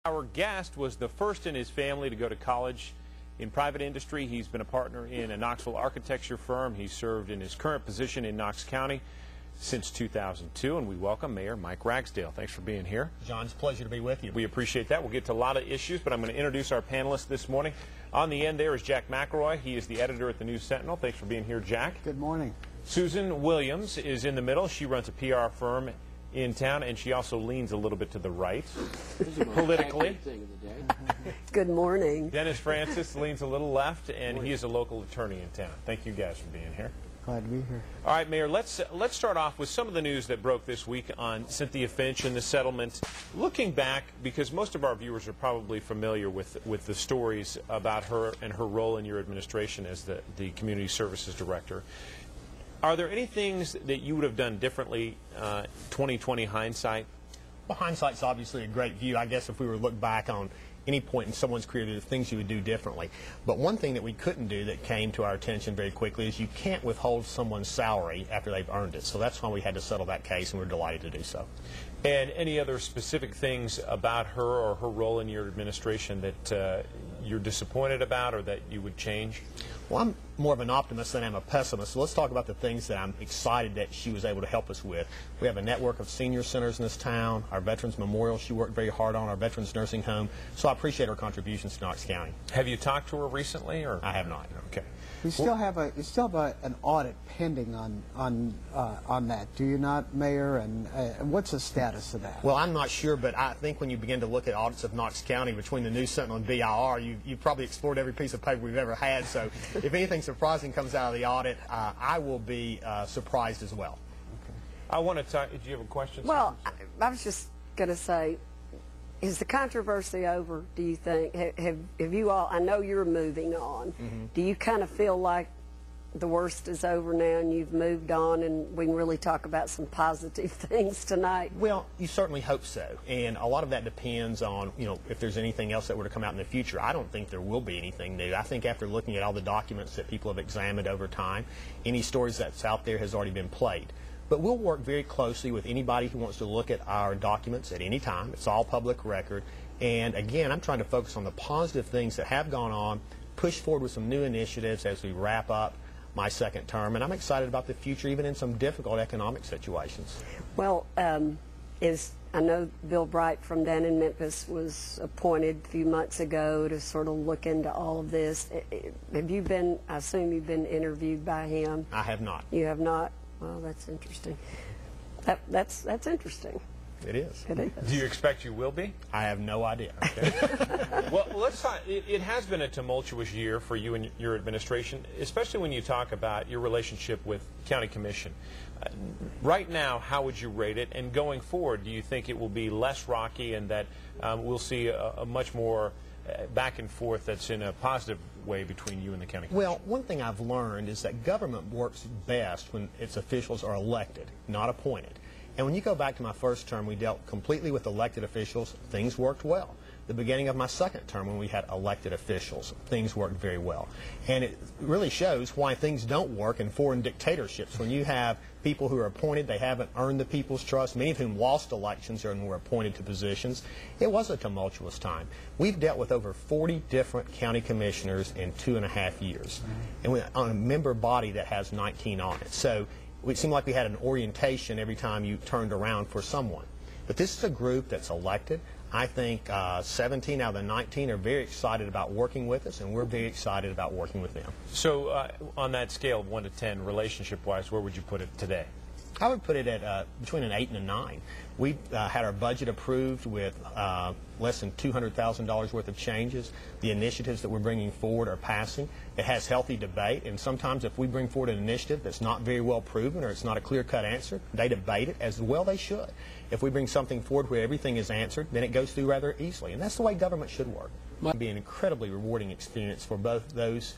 Our guest was the first in his family to go to college in private industry. He's been a partner in a Knoxville architecture firm. He served in his current position in Knox County since 2002, and we welcome Mayor Mike Ragsdale. Thanks for being here. John, it's a pleasure to be with you. We appreciate that. We'll get to a lot of issues, but I'm going to introduce our panelists this morning. On the end there is Jack McElroy. He is the editor at the News Sentinel. Thanks for being here, Jack. Good morning. Susan Williams is in the middle. She runs a PR firm in town, and she also leans a little bit to the right politically. Good morning. Dennis Francis leans a little left, and he is a local attorney in town. Thank you guys for being here. Glad to be here. All right, Mayor, let's start off with some of the news that broke this week on Cynthia Finch and the settlement. Looking back, because most of our viewers are probably familiar with the stories about her and her role in your administration as the Community Services Director, are there any things that you would have done differently, 20/20 hindsight? Well, hindsight's obviously a great view. I guess if we were to look back on any point in someone's career, there's things you would do differently. But one thing that we couldn't do that came to our attention very quickly is you can't withhold someone's salary after they've earned it. So that's why we had to settle that case, and we're delighted to do so. And any other specific things about her or her role in your administration that you're disappointed about or that you would change? Well, I'm more of an optimist than I'm a pessimist, so let's talk about the things that I'm excited that she was able to help us with. We have a network of senior centers in this town, our Veterans Memorial she worked very hard on, our Veterans Nursing Home, so I appreciate her contributions to Knox County. Have you talked to her recently? Or? I have not. Okay. You still have an audit pending on that, do you not, Mayor? And what's the status of that? Well, I'm not sure, but I think when you begin to look at audits of Knox County between the News Sentinel and BIR, you've probably explored every piece of paper we've ever had. So if anything surprising comes out of the audit, I will be surprised as well. Okay. I want to talk. Do you have a question? Well, I was just going to say, is the controversy over, do you think? Have you all, I know you're moving on. Mm-hmm. Do you kind of feel like the worst is over now and you've moved on and we can really talk about some positive things tonight? Well, you certainly hope so. And a lot of that depends on, if there's anything else that were to come out in the future. I don't think there will be anything new. I think after looking at all the documents that people have examined over time, any stories that's out there has already been played. But we'll work very closely with anybody who wants to look at our documents at any time. It's all public record. And again, I'm trying to focus on the positive things that have gone on, push forward with some new initiatives as we wrap up my second term. And I'm excited about the future, even in some difficult economic situations. Well, I know Bill Bright from down in Memphis was appointed a few months ago to sort of look into all of this. Have you been, I assume you've been interviewed by him? I have not. You have not? Well, that's interesting. That's interesting. It is. It is. Do you expect you will be? I have no idea. Okay. Well, let's talk. It has been a tumultuous year for you and your administration, especially when you talk about your relationship with County Commission. Right now, how would you rate it? And going forward, do you think it will be less rocky and that we'll see a much more back and forth that's in a positive way between you and the County Commission? Well, one thing I've learned is that government works best when its officials are elected, not appointed. And when you go back to my first term, we dealt completely with elected officials. Things worked well. The beginning of my second term, when we had elected officials, things worked very well. And it really shows why things don't work in foreign dictatorships. When you have people who are appointed, they haven't earned the people's trust, many of whom lost elections and were appointed to positions. It was a tumultuous time. We've dealt with over 40 different county commissioners in 2.5 years, and we're on a member body that has 19 on it. So it seemed like we had an orientation every time you turned around for someone. But this is a group that's elected. I think 17 out of the 19 are very excited about working with us, and we're very excited about working with them. So on that scale of 1 to 10, relationship-wise, where would you put it today? I would put it at between an 8 and a 9. We had our budget approved with less than $200,000 worth of changes. The initiatives that we're bringing forward are passing. It has healthy debate, and sometimes if we bring forward an initiative that's not very well proven or it's not a clear-cut answer, they debate it as well they should. If we bring something forward where everything is answered, then it goes through rather easily, and that's the way government should work. It might be an incredibly rewarding experience for both those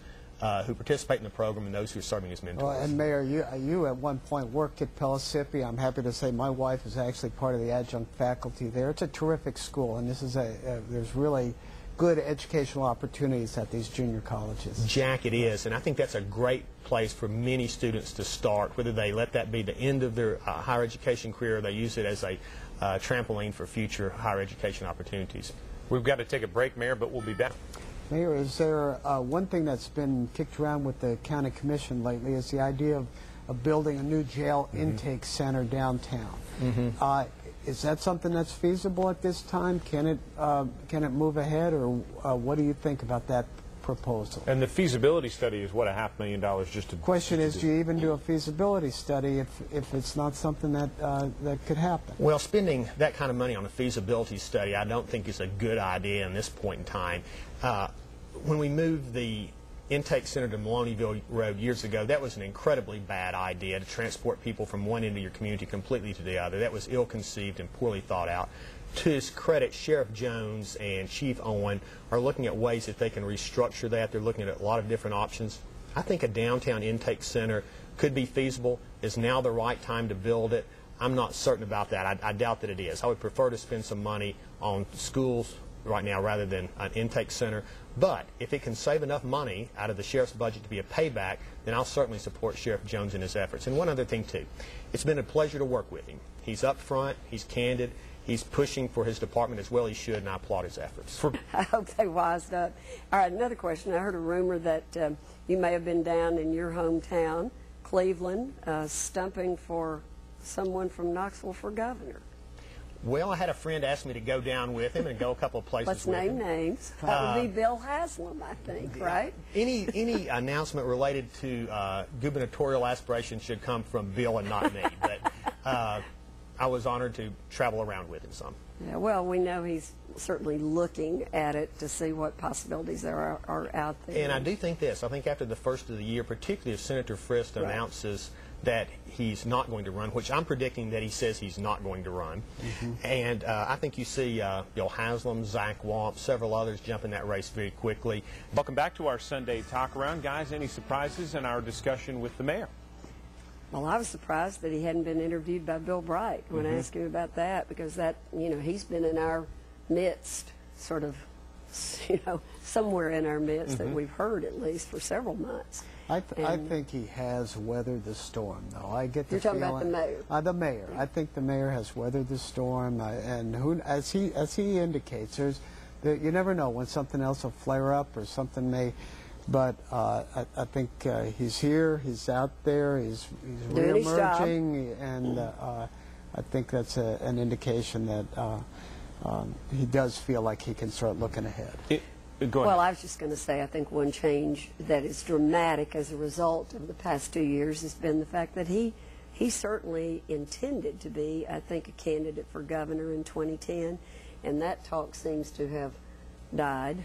who participate in the program and those who are serving as mentors. Well, and Mayor, you at one point worked at Pellissippi. I'm happy to say my wife is actually part of the adjunct faculty there. It's a terrific school, and this is there's really good educational opportunities at these junior colleges. Jack, it is, and I think that's a great place for many students to start, whether they let that be the end of their higher education career or they use it as a trampoline for future higher education opportunities. We've got to take a break, Mayor, but we'll be back. Mayor, is there one thing that's been kicked around with the county commission lately is the idea of building a new jail intake center downtown. Is that something that's feasible at this time? Can it move ahead, or what do you think about that proposal? And the feasibility study is what, $500,000 just to... Question is, do you even do a feasibility study if it's not something that that could happen? Well, spending that kind of money on a feasibility study I don't think is a good idea in this point in time. When we moved the intake center to Maloneyville Road years ago, that was an incredibly bad idea to transport people from one end of your community completely to the other. That was ill-conceived and poorly thought out. To his credit, Sheriff Jones and Chief Owen are looking at ways that they can restructure that. They're looking at a lot of different options. I think a downtown intake center could be feasible. Is now the right time to build it? I'm not certain about that. I doubt that it is. I would prefer to spend some money on schools right now rather than an intake center. But if it can save enough money out of the sheriff's budget to be a payback, then I'll certainly support Sheriff Jones in his efforts. And one other thing, too. It's been a pleasure to work with him. He's upfront. He's candid. He's pushing for his department as well he should, and I applaud his efforts. I hope they wised up. All right, another question. I heard a rumor that you may have been down in your hometown, Cleveland, stumping for someone from Knoxville for governor. Well, I had a friend ask me to go down with him and go a couple of places Let's with name him. names. That would be Bill Haslam, I think, right? Any announcement related to gubernatorial aspirations should come from Bill and not me. But I was honored to travel around with him some. Yeah, well, we know he's certainly looking at it to see what possibilities there are out there. And I do think this. I think after the first of the year, particularly if Senator Frist announces that he's not going to run, which I'm predicting that he says he's not going to run. And I think you see Bill Haslam, Zach Wamp, several others jump in that race very quickly. Welcome back to our Sunday Talk Around. Guys, any surprises in our discussion with the mayor? Well, I was surprised that he hadn't been interviewed by Bill Bright when I asked him about that, because that, you know, he's been in our midst, sort of, you know, somewhere in our midst that we've heard at least for several months. I think he has weathered the storm, though. I get the You're talking feeling, about the mayor? The mayor. I think the mayor has weathered the storm, and as he indicates, you never know when something else will flare up or something may. But I think he's here, he's out there, he's reemerging, and I think that's an indication that he does feel like he can start looking ahead. Well, I was just going to say, I think one change that is dramatic as a result of the past 2 years has been the fact that he certainly intended to be, I think, a candidate for governor in 2010, and that talk seems to have died.